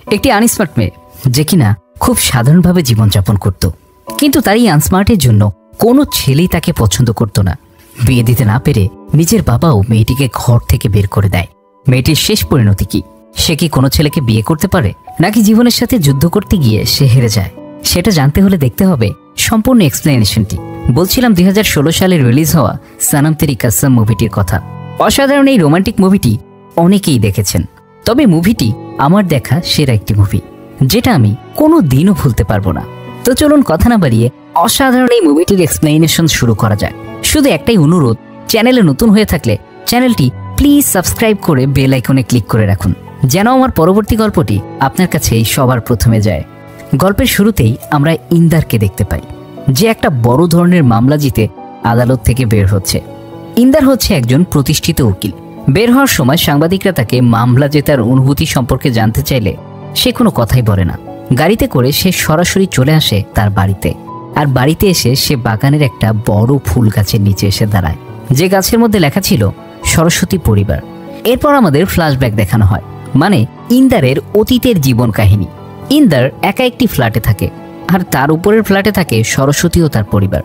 একটি আনস্মার্ট মেয়ে যে কিনা খুব সাধারণভাবে জীবনযাপন করত, কিন্তু তার এই আনস্মার্টের জন্য কোনো ছেলেই তাকে পছন্দ করত না। বিয়ে দিতে না পেরে নিজের বাবাও মেয়েটিকে ঘর থেকে বের করে দেয়। মেয়েটির শেষ পরিণতি কি? সে কি কোনো ছেলেকে বিয়ে করতে পারে, নাকি জীবনের সাথে যুদ্ধ করতে গিয়ে সে হেরে যায়? সেটা জানতে হলে দেখতে হবে সম্পূর্ণ এক্সপ্লেনেশনটি। বলছিলাম 2016 সালে রিলিজ হওয়া সনম তেরি কসম মুভিটির কথা। অসাধারণ এই রোমান্টিক মুভিটি অনেকেই দেখেছেন, তবে মুভিটি আমার দেখা সেরা একটি মুভি, যেটা আমি কোনো দিনও ভুলতে পারবো না। তো চলুন কথা না বাড়িয়ে অসাধারণ এই মুভিটির এক্সপ্লেনেশন শুরু করা যাক। শুধু একটাই অনুরোধ, চ্যানেলে নতুন হয়ে থাকলে চ্যানেলটি প্লিজ সাবস্ক্রাইব করে বেল আইকনে ক্লিক করে রাখুন, যেন আমার পরবর্তী গল্পটি আপনার কাছেই সবার প্রথমে যায়। গল্পের শুরুতেই আমরা ইন্দারকে দেখতে পাই, যে একটা বড় ধরনের মামলা জিতে আদালত থেকে বের হচ্ছে। ইন্দার হচ্ছে একজন প্রতিষ্ঠিত উকিল। বের হওয়ার সময় সাংবাদিকরা তাকে মামলা জেতার অনুভূতি সম্পর্কে জানতে চাইলে সে কোনো কথাই বলে না। গাড়িতে করে সে সরাসরি চলে আসে তার বাড়িতে, আর বাড়িতে এসে সে বাগানের একটা বড় ফুল গাছের নিচে এসে দাঁড়ায়, যে গাছের মধ্যে লেখা ছিল সরস্বতী পরিবার। এরপর আমাদের ফ্ল্যাশব্যাক দেখানো হয়, মানে ইন্দারের অতীতের জীবন কাহিনী। ইন্দার একা একটি ফ্ল্যাটে থাকে, আর তার উপরের ফ্ল্যাটে থাকে সরস্বতী ও তার পরিবার।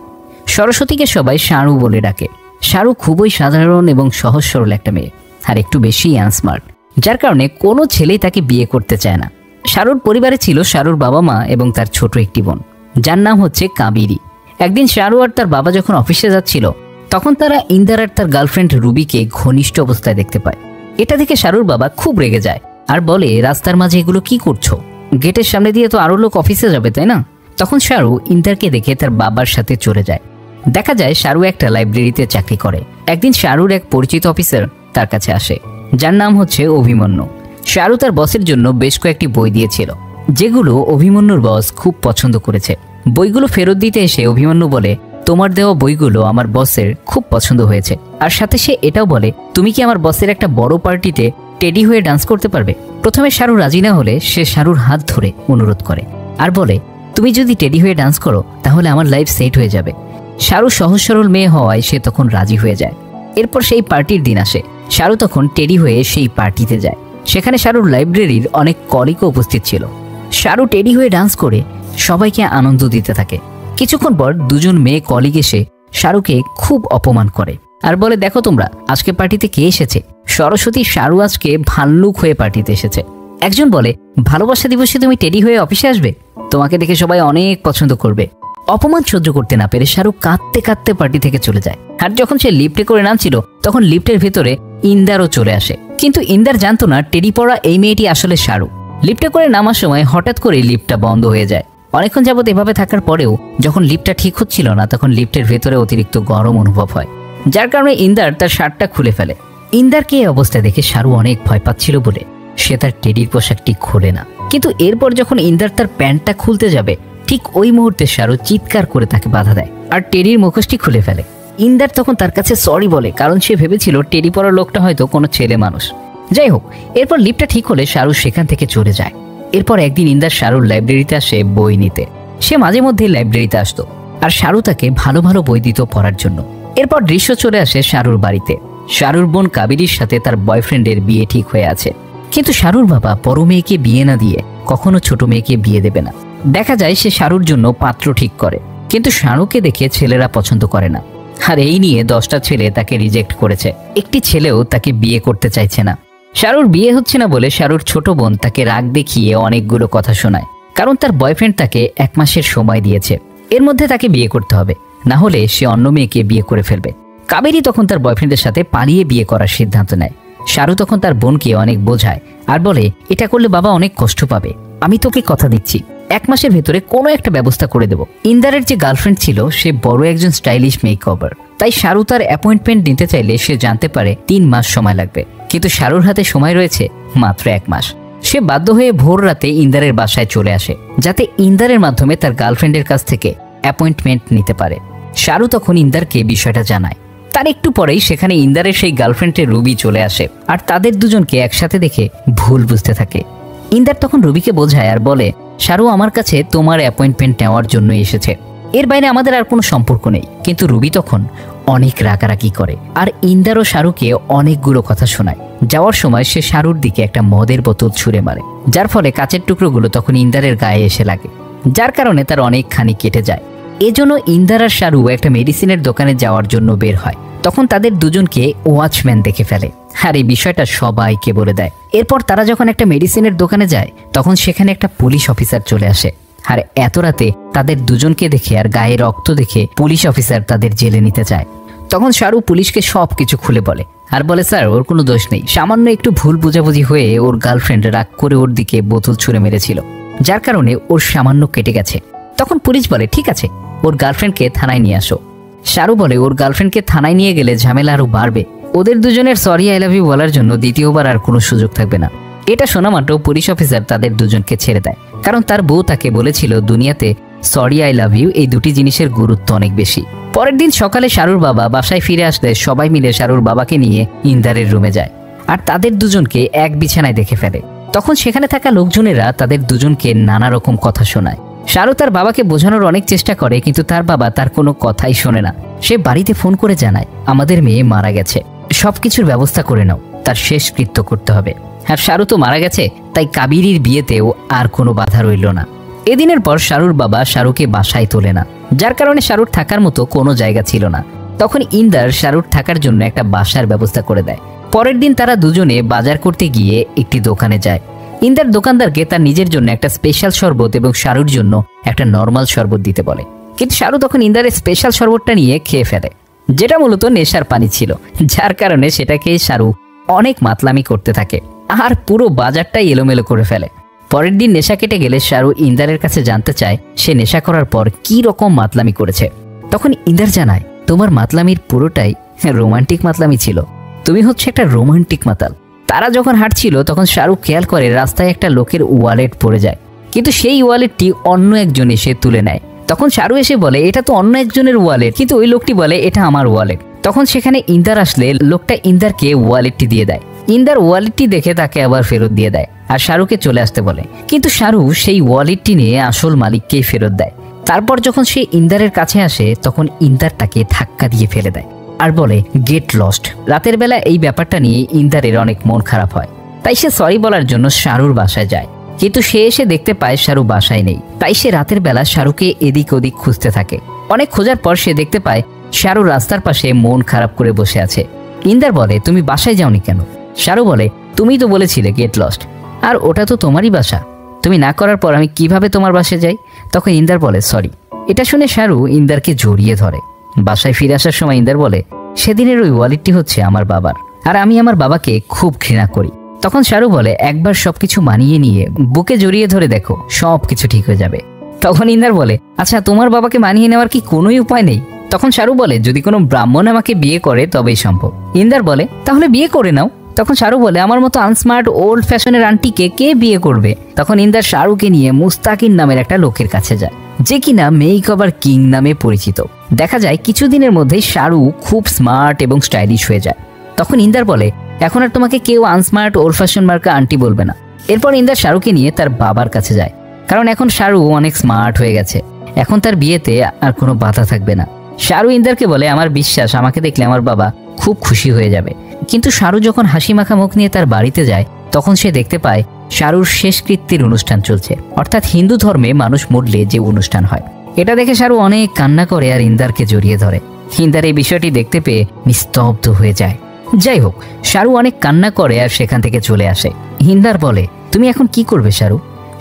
সরস্বতীকে সবাই শারু বলে ডাকে। শারু খুবই সাধারণ এবং সহজ সরল একটা মেয়ে, আর একটু বেশি আনস্মার্ট, যার কারণে কোনো ছেলেই তাকে বিয়ে করতে চায় না। শারুর পরিবারে ছিল শারুর বাবা মা এবং তার ছোট একটি বোন, যার নাম হচ্ছে কাবেরী। একদিন শারু আর তার বাবা যখন অফিসে যাচ্ছিল, তখন তারা ইন্দার আর তার গার্লফ্রেন্ড রুবিকে ঘনিষ্ঠ অবস্থায় দেখতে পায়। এটা দেখে শারুর বাবা খুব রেগে যায় আর বলে, রাস্তার মাঝে এগুলো কি করছো? গেটের সামনে দিয়ে তো আরো লোক অফিসে যাবে, তাই না? তখন শারু ইন্দারকে দেখে তার বাবার সাথে চলে যায়। দেখা যায় শারু একটা লাইব্রেরিতে চাকরি করে। একদিন শারুর এক পরিচিত অফিসার তার কাছে আসে, যার নাম হচ্ছে অভিমন্যু। শারু তার বসের জন্য বেশ কয়েকটি বই দিয়েছিল, যেগুলো অভিমন্যুর বস খুব পছন্দ করেছে। বইগুলো ফেরত দিতে এসে অভিমন্যু বলে, তোমার দেওয়া বইগুলো আমার বসের খুব পছন্দ হয়েছে। আর সাথে সে এটাও বলে, তুমি কি আমার বসের একটা বড় পার্টিতে টেডি হয়ে ডান্স করতে পারবে? প্রথমে শারু রাজি না হলে সে শারুর হাত ধরে অনুরোধ করে আর বলে, তুমি যদি টেডি হয়ে ডান্স করো তাহলে আমার লাইফ সেট হয়ে যাবে। শারু সহজ সরল মেয়ে হওয়ায় সে তখন রাজি হয়ে যায়। এরপর সেই পার্টির দিন আসে। শারু তখন টেডি হয়ে সেই পার্টিতে যায়। সেখানে শারুর লাইব্রেরির অনেক কলিগও উপস্থিত ছিল। শারু টেডি হয়ে ডান্স করে সবাইকে আনন্দ দিতে থাকে। কিছুক্ষণ পর দুজন মেয়ে কলিগ এসে শারুকে খুব অপমান করে আর বলে, দেখো তোমরা, আজকে পার্টিতে কে এসেছে? সরস্বতী শারু আজকে ভাল্লুক হয়ে পার্টিতে এসেছে। একজন বলে, ভালোবাসা দিবসে তুমি টেডি হয়ে অফিসে আসবে? তোমাকে দেখে সবাই অনেক পছন্দ করবে। অপমান সহ্য করতে না পেরে শারু কাঁদতে কাঁদতে পার্টি থেকে চলে যায়। আর যখন সে লিফটে করে নামছিল, তখন লিফটের ভেতরে ইন্দারও চলে আসে। কিন্তু ইন্দার জানতো না টেডি পরা এই মেয়েটি আসলে শারু। লিফটে করে নামার সময় হঠাৎ করে লিফটটা বন্ধ হয়ে যায়। অনেকক্ষণ যাবত এভাবে থাকার পরেও যখন লিফটটা ঠিক হচ্ছিল না, তখন লিফটের ভেতরে অতিরিক্ত গরম অনুভব হয়, যার কারণে ইন্দার তার শার্টটা খুলে ফেলে। ইন্দারকে এই অবস্থায় দেখে শারু অনেক ভয় পাচ্ছিল বলে সে তার টেডির পোশাকটি খোলে না। কিন্তু এরপর যখন ইন্দার তার প্যান্টটা খুলতে যাবে, ঠিক ওই মুহূর্তে শারু চিৎকার করে তাকে বাধা দেয় আর টেডির মুখোশটি খুলে ফেলে। ইন্দার তখন তার কাছে সরি বলে, কারণ সে ভেবেছিল টেডি পরা লোকটা হয়তো কোনো ছেলে মানুষ। যাই হোক, এরপর লিফটটা ঠিক হলে শারু সেখান থেকে চলে যায়। এরপর একদিন ইন্দার শারুর লাইব্রেরিতে আসে বই নিতে। সে মাঝে মধ্যে লাইব্রেরিতে আসতো আর শারু তাকে ভালো ভালো বই দিত পড়ার জন্য। এরপর দৃশ্য চলে আসে শারুর বাড়িতে। শারুর বোন কাবেরীর সাথে তার বয়ফ্রেন্ডের বিয়ে ঠিক হয়ে আছে, কিন্তু শারুর বাবা বড় মেয়েকে বিয়ে না দিয়ে কখনো ছোট মেয়েকে বিয়ে দেবে না। দেখা যায় সে শারুর জন্য পাত্র ঠিক করে, কিন্তু শারুকে দেখে ছেলেরা পছন্দ করে না। আর এই নিয়ে 10টা ছেলে তাকে রিজেক্ট করেছে। একটি ছেলেও তাকে বিয়ে করতে চাইছে না। শারুর বিয়ে হচ্ছে না বলে শারুর ছোট বোন তাকে রাগ দেখিয়ে অনেকগুলো কথা শোনায়, কারণ তার বয়ফ্রেন্ড তাকে 1 মাসের সময় দিয়েছে। এর মধ্যে তাকে বিয়ে করতে হবে, না হলে সে অন্য মেয়েকে বিয়ে করে ফেলবে। কাবেরী তখন তার বয়ফ্রেন্ডের সাথে পালিয়ে বিয়ে করার সিদ্ধান্ত নেয়। শারু তখন তার বোনকে অনেক বোঝায় আর বলে, এটা করলে বাবা অনেক কষ্ট পাবে। আমি তোকে কথা দিচ্ছি, 1 মাসের ভেতরে কোনো একটা ব্যবস্থা করে দেব। ইন্দারের যে গার্লফ্রেন্ড ছিল সে বড় একজন স্টাইলিশ মেকওভার, তাই শারু তার অ্যাপয়েন্টমেন্ট নিতে চাইলে সে জানতে পারে 3 মাস সময় লাগবে, কিন্তু শারুর হাতে সময় রয়েছে মাত্র 1 মাস। সে বাধ্য হয়ে ভোর রাতে ইন্দারের বাসায় চলে আসে, যাতে ইন্দারের মাধ্যমে তার গার্লফ্রেন্ডের কাছ থেকে অ্যাপয়েন্টমেন্ট নিতে পারে। শারু তখন ইন্দারকে বিষয়টা জানায়। তার একটু পরেই সেখানে ইন্দারের সেই গার্লফ্রেন্ডের রুবি চলে আসে আর তাদের দুজনকে একসাথে দেখে ভুল বুঝতে থাকে। ইন্দার তখন রুবিকে বোঝায় আর বলে, শারু আমার কাছে তোমার অ্যাপয়েন্টমেন্ট নেওয়ার জন্য এসেছে, এর বাইরে আমাদের আর কোনো সম্পর্ক নেই। কিন্তু রুবি তখন অনেক রাগারাগি করে। আর ইন্দারও শাহরুখকে অনেকগুলো কথা শোনায়। যাওয়ার সময় সে শাহরুর দিকে একটা মদের বোতল ছুঁড়ে মারে, যার ফলে কাচের টুকরোগুলো তখন ইন্দারের গায়ে এসে লাগে, যার কারণে তার অনেকখানি কেটে যায়। এজন্য ইন্দার আর শাহরু একটা মেডিসিনের দোকানে যাওয়ার জন্য বের হয়। তখন তাদের দুজনকে ওয়াচম্যান দেখে ফেলে, আর এই বিষয়টা সবাইকে বলে দেয়। এরপর তারা যখন একটা মেডিসিনের দোকানে যায় তখন সেখানে একটা পুলিশ অফিসার চলে আসে। আর এত রাতে তাদের দুজনকে দেখে আর গায়ে রক্ত দেখে পুলিশ অফিসার তাদের জেলে নিতে চায়। তখন শাহরু পুলিশকে সবকিছু খুলে বলে আর বলে, স্যার ওর কোনো দোষ নেই, সামান্য একটু ভুল বোঝাবুঝি হয়ে ওর গার্লফ্রেন্ড রাগ করে ওর দিকে বোতল ছুঁড়ে মেরেছিল, যার কারণে ওর সামান্য কেটে গেছে। তখন পুলিশ বলে, ঠিক আছে, ওর গার্লফ্রেন্ডকে থানায় নিয়ে আসো। শাহরু বলে, ওর গার্লফ্রেন্ডকে থানায় নিয়ে গেলে ঝামেলা আরো বাড়বে, ওদের দুজনের সরি আই লাভ ইউ বলার জন্য দ্বিতীয়বার আর কোনো সুযোগ থাকবে না। এটা শোনা মাত্র পুলিশ অফিসার তাদের দুজনকে ছেড়ে দেয়, কারণ তার বউ তাকে বলেছিল দুনিয়াতে সরি আই লাভ ইউ এই দুটি জিনিসের গুরুত্ব অনেক বেশি। পরের দিন সকালে শাহরুর বাবা বাসায় ফিরে আসলে সবাই মিলে শাহরুর বাবাকে নিয়ে ইন্দারের রুমে যায় আর তাদের দুজনকে এক বিছানায় দেখে ফেলে। তখন সেখানে থাকা লোকজনেরা তাদের দুজনকে নানা রকম কথা শোনায়। শাহরু তার বাবাকে বোঝানোর অনেক চেষ্টা করে, কিন্তু তার বাবা তার কোনো কথাই শোনে না। সে বাড়িতে ফোন করে জানায়, আমাদের মেয়ে মারা গেছে, সবকিছুর ব্যবস্থা করে নাও, তার শেষ কৃত্য করতে হবে। আর শাহরু তো মারা গেছে, তাই কাবেরীর বিয়েতেও আর কোনো বাধা রইল না। এদিনের পর শাহরুর বাবা শাহরুকে বাসায় তোলে না, যার কারণে শাহরুর থাকার মতো কোনো জায়গা ছিল না। তখন ইন্দার শাহরুর থাকার জন্য একটা বাসার ব্যবস্থা করে দেয়। পরের দিন তারা দুজনে বাজার করতে গিয়ে একটি দোকানে যায়। ইন্দার দোকানদারকে তার নিজের জন্য একটা স্পেশাল শরবত এবং শাহরুর জন্য একটা নর্মাল শরবত দিতে বলে, কিন্তু শাহরু তখন ইন্দারের স্পেশাল শরবতটা নিয়ে খেয়ে ফেলে, যেটা মূলত নেশার পানি ছিল, যার কারণে সেটাকে শাহরু অনেক মাতলামি করতে থাকে আর পুরো বাজারটাই এলোমেলো করে ফেলে। পরের দিন নেশা কেটে গেলে শাহরু ইন্দারের কাছে জানতে চায় সে নেশা করার পর কি রকম মাতলামি করেছে। তখন ইন্দার জানায়, তোমার মাতলামির পুরোটাই রোমান্টিক মাতলামি ছিল, তুমি হচ্ছে একটা রোমান্টিক মাতাল। তারা যখন হাঁটছিল তখন শাহরুখ খেয়াল করে রাস্তায় একটা লোকের ওয়ালেট পড়ে যায়, কিন্তু সেই ওয়ালেটটি অন্য একজন এসে তুলে নেয়। তখন শাহরু এসে বলে, এটা তো অন্য একজনের ওয়ালেট, কিন্তু ওই লোকটি বলে এটা আমার ওয়ালেট। তখন সেখানে ইন্দার আসলে লোকটা ইন্দারকে ওয়ালেটটি দিয়ে দেয়। ইন্দার ওয়ালেটটি দেখে তাকে আবার ফেরত দিয়ে দেয় আর শাহরুখকে চলে আসতে বলে, কিন্তু শাহরু সেই ওয়ালেটটি নিয়ে আসল মালিককেই ফেরত দেয়। তারপর যখন সে ইন্দারের কাছে আসে তখন ইন্দার তাকে ধাক্কা দিয়ে ফেলে দেয় আর বলে, গেট লস্ট। রাতের বেলা এই ব্যাপারটা নিয়ে ইন্দারের অনেক মন খারাপ হয়, তাই সে সরি বলার জন্য শাহরুর বাসায় যায়, কিন্তু সে এসে দেখতে পায় শাহরু বাসায় নেই। তাই সে রাতের বেলা শাহরুকে এদিক ওদিক খুঁজতে থাকে। অনেক খোঁজার পর সে দেখতে পায় শাহরু রাস্তার পাশে মন খারাপ করে বসে আছে। ইন্দার বলে, তুমি বাসায় যাওনি কেন? শাহরু বলে, তুমি তো বলেছিলে গেট লস্ট, আর ওটা তো তোমারই বাসা, তুমি না করার পর আমি কিভাবে তোমার বাসায় যাই? তখন ইন্দার বলে, সরি। এটা শুনে শাহরু ইন্দারকে জড়িয়ে ধরে। বাসায় ফিরে আসার সময় ইন্দার বলে, সেদিনের ওই ওয়ালেটটি হচ্ছে আমার বাবার, আর আমি আমার বাবাকে খুব ঘৃণা করি। তখন শাহরু বলে, একবার সবকিছু মানিয়ে নিয়ে বুকে জড়িয়ে ধরে দেখো, সবকিছু ঠিক হয়ে যাবে। তখন ইন্দার বলে, আচ্ছা তোমার বাবাকে মানিয়ে নেওয়ার কি কোনোই উপায় নেই? তখন শাহরু বলে, যদি কোনো ব্রাহ্মণ আমাকে বিয়ে করে তবেই সম্ভব। ইন্দার বলে, তাহলে বিয়ে করে নাও। তখন শাহরু বলে, আমার মতো আনস্মার্ট ওল্ড ফ্যাশনের আন্টিকে কে বিয়ে করবে? তখন ইন্দার শাহরুকে নিয়ে মুস্তাকিন নামের একটা লোকের কাছে যায়, যে কিনা মেক ওভার কিং নামে পরিচিত। দেখা যায় কিছুদিনের মধ্যেই শাহরু খুব স্মার্ট এবং স্টাইলিশ হয়ে যায়। তখন ইন্দার বলে, এখন আর তোমাকে কেউ আনস্মার্ট ওল্ড ফ্যাশন মার্কা আন্টি বলবে না। এরপর ইন্দার শাহরুকে নিয়ে তার বাবার কাছে যায়, কারণ এখন শাহরু অনেক স্মার্ট হয়ে গেছে, এখন তার বিয়েতে আর কোনো বাধা থাকবে না। শাহরু ইন্দারকে বলে, আমার বিশ্বাস আমাকে দেখলে আমার বাবা খুব খুশি হয়ে যাবে। কিন্তু শাহরু যখন হাসি মাখা মুখ নিয়ে তার বাড়িতে যায় তখন সে দেখতে পায় শাহরুর শেষকৃত্যের অনুষ্ঠান চলছে, অর্থাৎ হিন্দু ধর্মে মানুষ মরলে যে অনুষ্ঠান হয়। এটা দেখে শাহরু অনেক কান্না করে আর ইন্দারকে জড়িয়ে ধরে। ইন্দার এই বিষয়টি দেখতে পেয়ে নিস্তব্ধ হয়ে যায়। যাই হোক, শাহরু অনেক কান্না করে আর সেখান থেকে চলে আসে। ইন্দার বলে, তুমি এখন কি করবে শাহরু?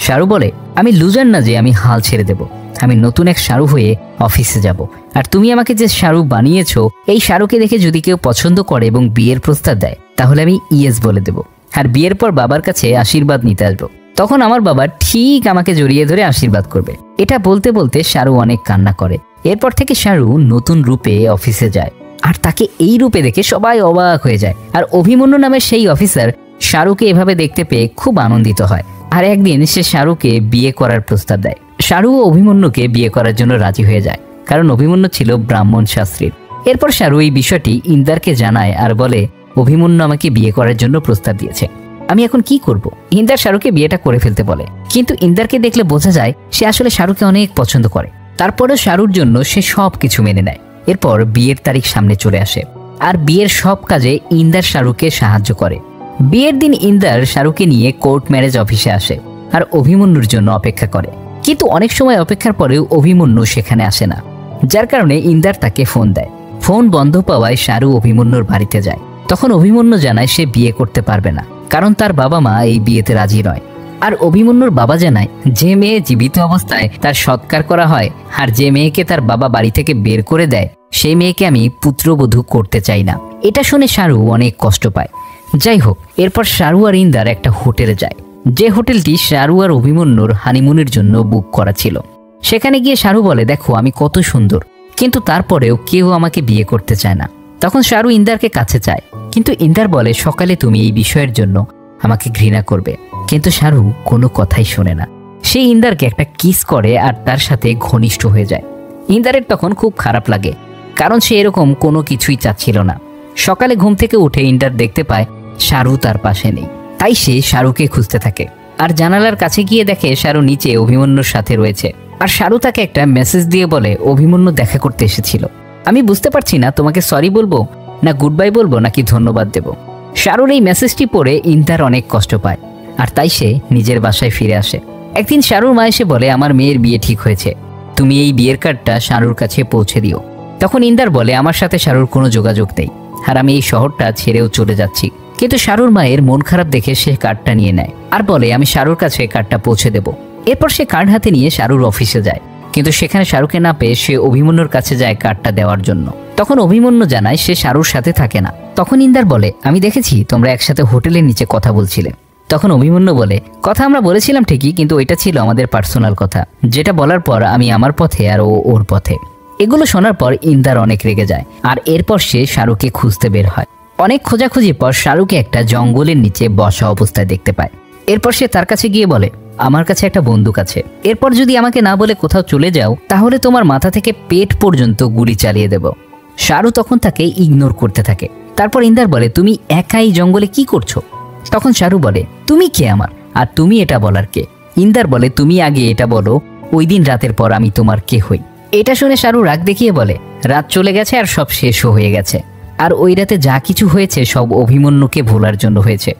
শাহরু বলে, আমি লুজার না যে আমি হাল ছেড়ে দেব, আমি নতুন এক শাহরু হয়ে অফিসে যাব, আর তুমি আমাকে যে শাহরু বানিয়েছো এই শাহরুকে দেখে যদি কেউ পছন্দ করে এবং বিয়ের প্রস্তাব দেয় তাহলে আমি ইয়েস বলে দেব, আর বিয়ের পর বাবার কাছে আশীর্বাদ নিতে আসবো। তখন আমার বাবা ঠিক আমাকে জড়িয়ে ধরে আশীর্বাদ করবে। এটা বলতে বলতে শাহরু অনেক কান্না করে। এরপর থেকে শাহরু নতুন রূপে অফিসে যায়, আর তাকে এই রূপে দেখে সবাই অবাক হয়ে যায়। আর অভিমন্যু নামের সেই অফিসার শাহরুকে এভাবে দেখতে পেয়ে খুব আনন্দিত হয়, আর একদিন সে শাহরুকে বিয়ে করার প্রস্তাব দেয়। শাহরু ও অভিমন্যুকে বিয়ে করার জন্য রাজি হয়ে যায়, কারণ অভিমন্যু ছিল ব্রাহ্মণ শাস্ত্রীর। এরপর শাহরু এই বিষয়টি ইন্দারকে জানায় আর বলে, অভিমন্যু আমাকে বিয়ে করার জন্য প্রস্তাব দিয়েছে, আমি এখন কি করব? ইন্দার শাহরুকে বিয়েটা করে ফেলতে বলে, কিন্তু ইন্দারকে দেখলে বোঝা যায় সে আসলে শাহরুকে অনেক পছন্দ করে। তারপরেও শাহরুর জন্য সে সব কিছু মেনে নেয়। এরপর বিয়ের তারিখ সামনে চলে আসে আর বিয়ের সব কাজে ইন্দার শাহরুখকে সাহায্য করে। বিয়ের দিন ইন্দার শাহরুখকে নিয়ে কোর্ট ম্যারেজ অফিসে আসে আর অভিমন্যুর জন্য অপেক্ষা করে, কিন্তু অনেক সময় অপেক্ষার পরেও অভিমন্যু সেখানে আসে না, যার কারণে ইন্দার তাকে ফোন দেয়। ফোন বন্ধ পাওয়ায় শাহরু অভিমন্যুর বাড়িতে যায়। তখন অভিমন্যু জানায় সে বিয়ে করতে পারবে না, কারণ তার বাবা মা এই বিয়েতে রাজি নয়। আর অভিমন্যুর বাবা জানায় যে মেয়ে জীবিত অবস্থায় তার সৎকার করা হয় আর যে মেয়েকে তার বাবা বাড়ি থেকে বের করে দেয় সেই মেয়েকে আমি পুত্রবধূ করতে চাই না। এটা শুনে শাহরু অনেক কষ্ট পায়। যাই হোক, এরপর শাহরু আর ইন্দার একটা হোটেলে যায়, যে হোটেলটি শাহরু আর অভিমন্যুর হানিমুনের জন্য বুক করা ছিল। সেখানে গিয়ে শাহরু বলে, দেখো আমি কত সুন্দর, কিন্তু তারপরেও কেউ আমাকে বিয়ে করতে চায় না। তখন শাহরু ইন্দারকে কাছে চায়, কিন্তু ইন্দার বলে সকালে তুমি এই বিষয়ের জন্য আমাকে ঘৃণা করবে, কিন্তু শাহরু কোনো কথাই শোনে না। সে ইন্দারকে একটা কিস করে আর তার সাথে ঘনিষ্ঠ হয়ে যায়। ইন্দারের তখন খুব খারাপ লাগে, কারণ সে এরকম কোনো কিছুই চাচ্ছিল না। সকালে ঘুম থেকে উঠে ইন্দার দেখতে পায় শাহরু তার পাশে নেই, তাই সে শাহরুকে খুঁজতে থাকে আর জানালার কাছে গিয়ে দেখে শাহরু নিচে অভিমন্যুর সাথে রয়েছে। আর শাহরু তাকে একটা মেসেজ দিয়ে বলে অভিমন্যু দেখা করতে এসেছিল, আমি বুঝতে পারছি না তোমাকে সরি বলবো না গুড বাই বলবো নাকি ধন্যবাদ দেব। শাহরুর এই মেসেজটি পড়ে ইন্দার অনেক কষ্ট পায় আর তাই সে নিজের বাসায় ফিরে আসে। একদিন শাহরুর মা এসে বলে আমার মেয়ের বিয়ে ঠিক হয়েছে, তুমি এই বিয়ের কার্ডটা শাহরুর কাছে পৌঁছে দিও। তখন ইন্দার বলে আমার সাথে শাহরুর কোনো যোগাযোগ নেই আর আমি এই শহরটা ছেড়েও চলে যাচ্ছি। কিন্তু শাহরুর মায়ের মন খারাপ দেখে সে কার্ডটা নিয়ে নেয় আর বলে আমি শাহরুর কাছে কার্ডটা পৌঁছে দেব। এরপর সে কার্ড হাতে নিয়ে শাহরুর অফিসে যায়, কিন্তু সেখানে শাহরুখকে না পেয়ে সে অভিমন্যুর কাছে যায় কার্ডটা দেওয়ার জন্য। তখন অভিমন্যু জানায় সে শাহরুর সাথে থাকে না। তখন ইন্দার বলে আমি দেখেছি তোমরা একসাথে হোটেলের নিচে কথা বলছিলে। তখন অভিমন্যু বলে কথা আমরা বলেছিলাম ঠিকই, কিন্তু ওইটা ছিল আমাদের পার্সোনাল কথা, যেটা বলার পর আমি আমার পথে আর ও ওর পথে। এগুলো শোনার পর ইন্দার অনেক রেগে যায় আর এরপর সে শাহরুখকে খুঁজতে বের হয়। অনেক খোঁজাখুঁজির পর শাহরুখকে একটা জঙ্গলের নিচে বসা অবস্থায় দেখতে পায়। এরপর সে তার কাছে গিয়ে বলে আমার কাছে একটা বন্দুক আছে, এরপর যদি আমাকে না বলে কোথাও চলে যাও তাহলে তোমার মাথা থেকে পেট পর্যন্ত গুলি চালিয়ে দেব। শাহরু তখন তাকে ইগনোর করতে থাকে। তারপর ইন্দার বলে তুমি একাই জঙ্গলে কি করছো? তখন শাহরু বলে তুমি কে আমার, আর তুমি এটা বলার কে? ইন্দার বলে তুমি আগে এটা বলো ওই দিন রাতের পর আমি তোমার কে হই। এটা শুনে শাহরু রাগ দেখিয়ে বলে রাত চলে গেছে আর সব শেষও হয়ে গেছে, আর ওই রাতে যা কিছু হয়েছে সব অভিমন্যুকে ভোলার জন্য হয়েছে,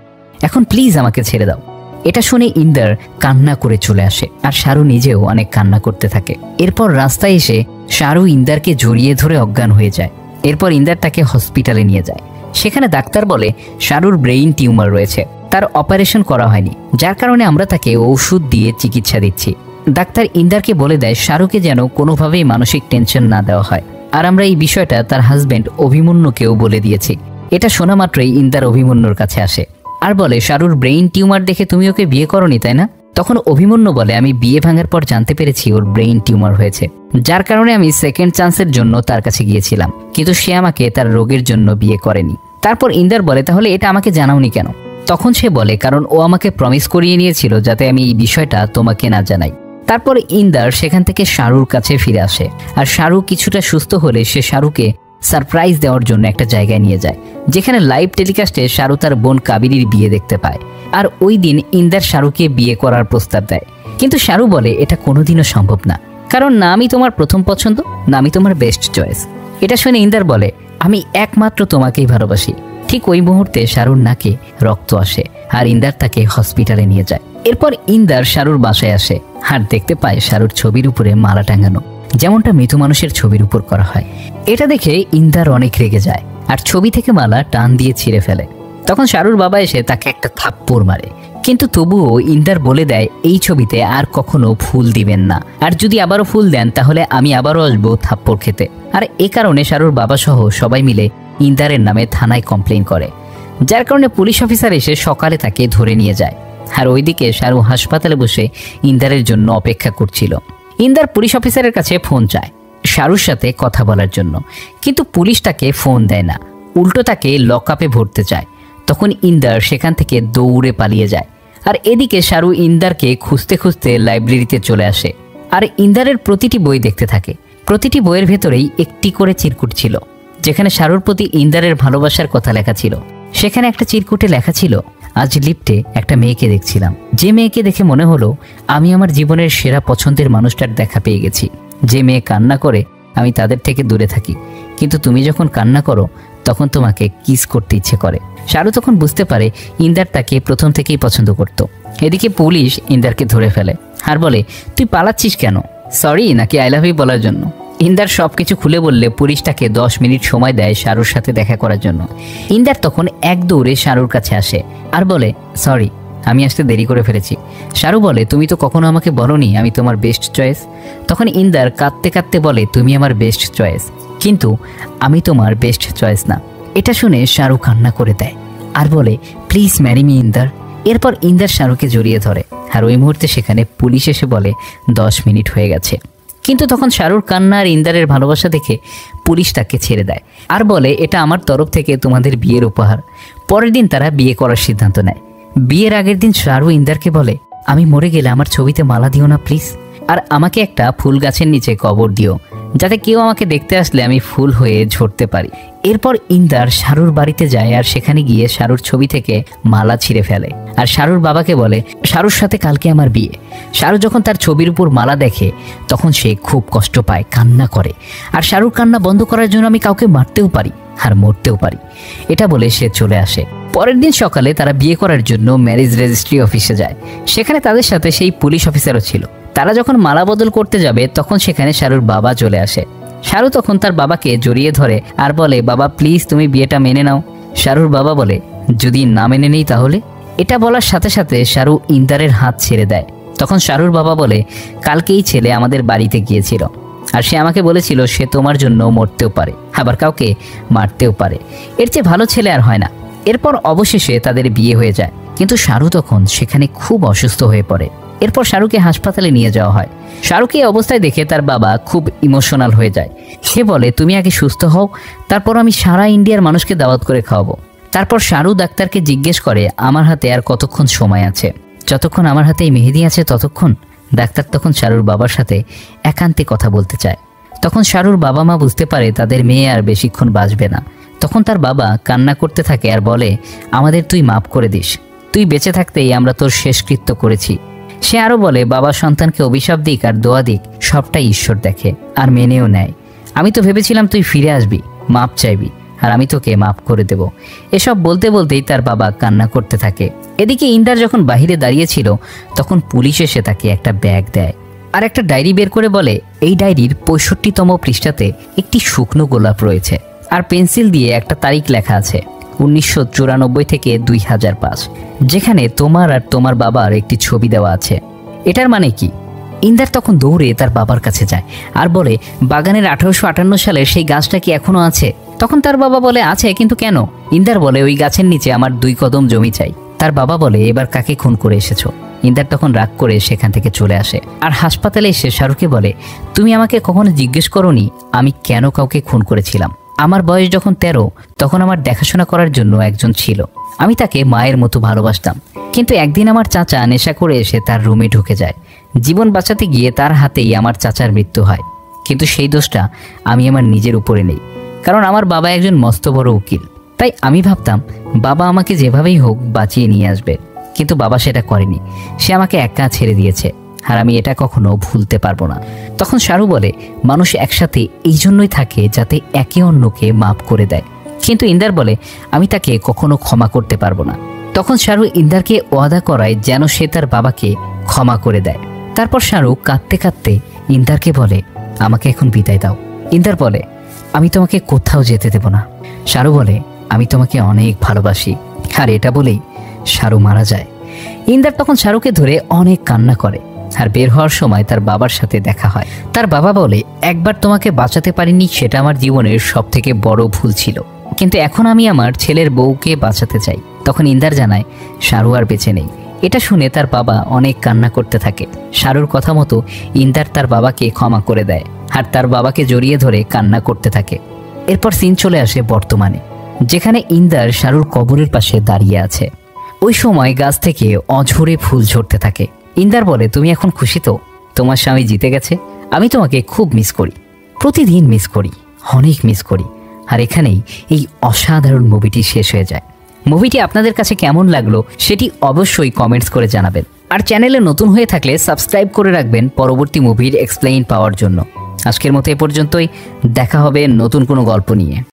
এখন প্লিজ আমাকে ছেড়ে দাও। এটা শুনে ইন্দার কান্না করে চলে আসে আর শাহরু নিজেও অনেক কান্না করতে থাকে। এরপর রাস্তায় এসে শাহরু ইন্দারকে জড়িয়ে ধরে অজ্ঞান হয়ে যায়। এরপর ইন্দার তাকে হসপিটালে নিয়ে যায়। সেখানে ডাক্তার বলে শাহরুর ব্রেইন টিউমার রয়েছে, তার অপারেশন করা হয়নি, যার কারণে আমরা তাকে ওষুধ দিয়ে চিকিৎসা দিচ্ছি। ডাক্তার ইন্দারকে বলে দেয় শাহরুকে যেন কোনোভাবেই মানসিক টেনশন না দেওয়া হয়, আর আমরা এই বিষয়টা তার হাজবেন্ড অভিমন্যুকেও বলে দিয়েছি। এটা শোনা মাত্রই ইন্দার অভিমন্যুর কাছে আসে আর বলে শাহরুর ব্রেইন টিউমার দেখে তুমি ওকে বিয়ে করনি তাই না? তখন অভিমন্যু বলে আমি বিয়ে ভাঙার পর জানতে পেরেছি ওর ব্রেইন টিউমার হয়েছে, যার কারণে আমি সেকেন্ড চান্সের জন্য তার কাছে গিয়েছিলাম, কিন্তু সে আমাকে তার রোগের জন্য বিয়ে করেনি। তারপর ইন্দার বলে তাহলে এটা আমাকে জানাওনি কেন? তখন সে বলে কারণ ও আমাকে প্রমিস করিয়ে নিয়েছিল যাতে আমি এই বিষয়টা তোমাকে না জানাই। তারপর ইন্দার সেখান থেকে শাহরুর কাছে ফিরে আসে আর শাহরু কিছুটা সুস্থ হলে সে শাহরুকে সারপ্রাইজ দেওয়ার জন্য একটা জায়গায় নিয়ে যায়, যেখানে লাইভ টেলিকাস্টে শাহরু তার বোন কাবেরীর বিয়ে দেখতে পায়। আর ওই দিন ইন্দার শাহরুকে বিয়ে করার প্রস্তাব দেয়, কিন্তু শাহরু বলে এটা কোনোদিনও সম্ভব না, কারণ না আমি তোমার প্রথম পছন্দ না আমি তোমার বেস্ট চয়েস। এটা শুনে ইন্দার বলে আমি একমাত্র তোমাকেই ভালোবাসি। ঠিক ওই মুহূর্তে শাহরুর নাকে রক্ত আসে আর ইন্দার তাকে হসপিটালে নিয়ে যায়। এরপর ইন্দার শাহরুর বাসায় আসে আর দেখতে পায় শাহরুর ছবির উপরে মালা টাঙানো, যেমনটা মৃত মানুষের ছবির উপর করা হয়। এটা দেখে ইন্দার অনেক রেগে যায় আর ছবি থেকে মালা টান দিয়ে ছিঁড়ে ফেলে। তখন শাহরুর বাবা এসে তাকে একটা থাপ্পড় মারে, কিন্তু তবুও ইন্দার বলে দেয় এই ছবিতে আর কখনো ফুল দিবেন না, আর যদি আবারও ফুল দেন তাহলে আমি আবারও আসবো থাপ্পড় খেতে। আর এ কারণে শাহরুর বাবা সহ সবাই মিলে ইন্দারের নামে থানায় কমপ্লেন করে, যার কারণে পুলিশ অফিসার এসে সকালে তাকে ধরে নিয়ে যায়। আর ওইদিকে শাহরু হাসপাতালে বসে ইন্দারের জন্য অপেক্ষা করছিল। ইন্দার পুলিশ অফিসারের কাছে ফোন চায় শাহরুর সাথে কথা বলার জন্য, কিন্তু পুলিশ তাকে ফোন দেয় না, উল্টো তাকে লকআপে ভরতে চায়। তখন ইন্দার সেখান থেকে দৌড়ে পালিয়ে যায়। আর এদিকে শাহরু ইন্দারকে খুঁজতে খুঁজতে লাইব্রেরিতে চলে আসে আর ইন্দারের প্রতিটি বই দেখতে থাকে। প্রতিটি বইয়ের ভেতরেই একটি করে চিরকুট ছিল, যেখানে শাহরুর প্রতি ইন্দারের ভালোবাসার কথা লেখা ছিল। সেখানে একটা চিরকুটে লেখা ছিল আজ লিফটে একটা মেয়েকে দেখছিলাম, যে মেয়েকে দেখে মনে হলো আমি আমার জীবনের সেরা পছন্দের মানুষটার দেখা পেয়ে গেছি। যে মেয়ে কান্না করে আমি তাদের থেকে দূরে থাকি, কিন্তু তুমি যখন কান্না করো তখন তোমাকে কিস করতে ইচ্ছে করে। শারু তখন বুঝতে পারে ইন্দার তাকে প্রথম থেকেই পছন্দ করত। এদিকে পুলিশ ইন্দারকে ধরে ফেলে আর বলে, তুই পালাচ্ছিস কেন? সরি নাকি আই লাভ ইউ বলার জন্য? ইন্দার সবকিছু খুলে বললে পুলিশ তাকে 10 মিনিট সময় দেয় শারুর সাথে দেখা করার জন্য। ইন্দার তখন এক দৌড়ে শারুর কাছে আসে আর বলে, সরি আমি আসতে দেরি করে ফেলেছি। শারু বলে, তুমি তো কখনো আমাকে বলোনি আমি তোমার বেস্ট চয়েস। তখন ইন্দার কাঁদতে কাঁদতে বলে, তুমি আমার বেস্ট চয়েস, কিন্তু আমি তোমার বেস্ট চয়েস না। এটা শুনে শারু কান্না করে দেয় আর বলে, প্লিজ ম্যারি মি ইন্দার। এরপর ইন্দার শারুকে জড়িয়ে ধরে আর ওই মুহূর্তে সেখানে পুলিশ এসে বলে 10 মিনিট হয়ে গেছে। কিন্তু তখন শারুর কান্না আর ইন্দারের ভালোবাসা দেখে পুলিশ তাকে ছেড়ে দেয় আর বলে, এটা আমার তরফ থেকে তোমাদের বিয়ের উপহার। পরের দিন তারা বিয়ে করার সিদ্ধান্ত নেয়। বিয়ের আগের দিন শারু ইন্দারকে বলে, আমি মরে গেলে আমার ছবিতে মালা দিও না প্লিজ, আর আমাকে একটা ফুল গাছের নিচে কবর দিও, যাতে কেউ আমাকে দেখতে আসলে আমি ফুল হয়ে ঝরতে পারি। এরপর ইন্দার শারুর বাড়িতে যায় আর সেখানে গিয়ে শারুর ছবি থেকে মালা ছিঁড়ে ফেলে আর শারুর বাবাকে বলে, শারুর সাথে কালকে আমার বিয়ে। শারু যখন তার ছবির উপর মালা দেখে তখন সে খুব কষ্ট পায়, কান্না করে। আর শারুর কান্না বন্ধ করার জন্য আমি কাউকে মারতেও পারি আর মরতেও পারি, এটা বলে সে চলে আসে। পরের দিন সকালে তারা বিয়ে করার জন্য ম্যারেজ রেজিস্ট্রি অফিসে যায়। সেখানে তাদের সাথে সেই পুলিশ অফিসারও ছিল। তারা যখন মালা বদল করতে যাবে তখন সেখানে শারুর বাবা চলে আসে। শারু তখন তার বাবাকে জড়িয়ে ধরে আর বলে, বাবা প্লিজ তুমি বিয়েটা মেনে নাও। শারুর বাবা বলে, যদি না মেনে নেই তাহলে? এটা বলার সাথে সাথে শারু ইন্দারের হাত ছেড়ে দেয়। তখন শারুর বাবা বলে, কালকেই ছেলে আমাদের বাড়িতে গিয়েছিল আর সে আমাকে বলেছিল সে তোমার জন্য মরতেও পারে, আবার কাউকে মারতেও পারে, এর চেয়ে ভালো ছেলে আর হয় না। এরপর অবশেষে তাদের বিয়ে হয়ে যায়, কিন্তু শারু তখন সেখানে খুব অসুস্থ হয়ে পড়ে। এরপর শারুকে হাসপাতালে নিয়ে যাওয়া হয়। শারুকে এই অবস্থায় দেখে তার বাবা খুব ইমোশনাল হয়ে যায়। সে বলে, তুমি আগে সুস্থ হও, তারপর আমি সারা ইন্ডিয়ার মানুষকে দাওয়াত করে খাওয়াবো। তারপর শারু ডাক্তারকে জিজ্ঞেস করে, আমার হাতে আর কতক্ষণ সময় আছে? যতক্ষণ আমার হাতে এই মেহেদি আছে ততক্ষণ। ডাক্তার তখন শারুর বাবার সাথে একান্তে কথা বলতে চায়। তখন শারুর বাবা মা বুঝতে পারে তাদের মেয়ে আর বেশিক্ষণ বাঁচবে না। তখন তার বাবা কান্না করতে থাকে আর বলে, আমাদের তুই মাফ করে দিস, তুই বেঁচে থাকতেই আমরা তোর শেষকৃত্য করেছি। সে আরো বলে, বাবা সন্তানকে অভিশাপ দিক আর দোয়া দিক সবটাই ঈশ্বর দেখে আর মেনেও নেয়। আমি তো ভেবেছিলাম তুই ফিরে আসবি, মাপ চাইবি, আর আমি তোকে মাফ করে দেব। এসব বলতে বলতেই তার বাবা কান্না করতে থাকে। এদিকে ইন্দার যখন বাহিরে দাঁড়িয়েছিল তখন পুলিশ এসে তাকে একটা ব্যাগ দেয় আর একটা ডায়েরি বের করে বলে, এই ডায়েরির 65তম পৃষ্ঠাতে একটি শুকনো গোলাপ রয়েছে আর পেন্সিল দিয়ে একটা তারিখ লেখা আছে, 1994 থেকে 2005, যেখানে তোমার আর তোমার বাবার একটি ছবি দেওয়া আছে। এটার মানে কি? ইন্দার তখন দৌড়ে তার বাবার কাছে যায় আর বলে, বাগানের 1858 সালের সেই গাছটা কি এখনো আছে? তখন তার বাবা বলে, আছে, কিন্তু কেন? ইন্দার বলে, ওই গাছের নিচে আমার 2 কদম জমি চাই। তার বাবা বলে, এবার কাকে খুন করে এসেছো? ইন্দার তখন রাগ করে সেখান থেকে চলে আসে আর হাসপাতালে এসে শারুকে বলে, তুমি আমাকে কখনো জিজ্ঞেস করোনি আমি কেন কাউকে খুন করেছিলাম? আমার বয়স যখন 13 তখন আমার দেখাশোনা করার জন্য একজন ছিল, আমি তাকে মায়ের মতো ভালোবাসতাম। কিন্তু একদিন আমার চাচা নেশা করে এসে তার রুমে ঢুকে যায়। জীবন বাঁচাতে গিয়ে তার হাতেই আমার চাচার মৃত্যু হয়। কিন্তু সেই দোষটা আমি আমার নিজের উপরে নেই, কারণ আমার বাবা একজন মস্ত বড় উকিল। তাই আমি ভাবতাম বাবা আমাকে যেভাবেই হোক বাঁচিয়ে নিয়ে আসবে, কিন্তু বাবা সেটা করেনি। সে আমাকে একা ছেড়ে দিয়েছে আর আমি এটা কখনো ভুলতে পারবো না। তখন শারু বলে, মানুষ একসাথে এই জন্যই থাকে যাতে একে অন্যকে মাফ করে দেয়। কিন্তু ইন্দার বলে, আমি তাকে কখনো ক্ষমা করতে পারবো না। তখন শারু ইন্দারকে ওয়াদা করায় যেন সে তার বাবাকে ক্ষমা করে দেয়। তারপর শারু কাঁদতে কাঁদতে ইন্দারকে বলে, আমাকে এখন বিদায় দাও। ইন্দার বলে, আমি তোমাকে কোথাও যেতে দেব না। শারু বলে, আমি তোমাকে অনেক ভালোবাসি। আর এটা বলেই শারু মারা যায়। ইন্দার তখন শারুকে ধরে অনেক কান্না করে আর বের হওয়ার সময় তার বাবার সাথে দেখা হয়। তার বাবা বলে, একবার তোমাকে বাঁচাতে পারিনি, সেটা আমার জীবনের সবথেকে বড় ভুল ছিল, কিন্তু এখন আমি আমার ছেলের বউকে বাঁচাতে চাই। তখন ইন্দার জানায় শারু আর বেঁচে নেই। এটা শুনে তার বাবা অনেক কান্না করতে থাকে। শারুর কথা মতো ইন্দার তার বাবাকে ক্ষমা করে দেয় আর তার বাবাকে জড়িয়ে ধরে কান্না করতে থাকে। এরপর সিন চলে আসে বর্তমানে, যেখানে ইন্দার শারুর কবরের পাশে দাঁড়িয়ে আছে। ওই সময় গাছ থেকে অঝরে ফুল ঝরতে থাকে। ইন্দার বলে, তুমি এখন খুশি তো? তোমার স্বামী জিতে গেছে। আমি তোমাকে খুব মিস করি, প্রতিদিন মিস করি, অনেক মিস করি। আর এখানেই এই অসাধারণ মুভিটি শেষ হয়ে যায়। মুভিটি আপনাদের কাছে কেমন লাগলো সেটি অবশ্যই কমেন্টস করে জানাবেন। আর চ্যানেলে নতুন হয়ে থাকলে সাবস্ক্রাইব করে রাখবেন পরবর্তী মুভির এক্সপ্লেইন পাওয়ার জন্য। আজকের মতো এ পর্যন্তই। দেখা হবে নতুন কোনো গল্প নিয়ে।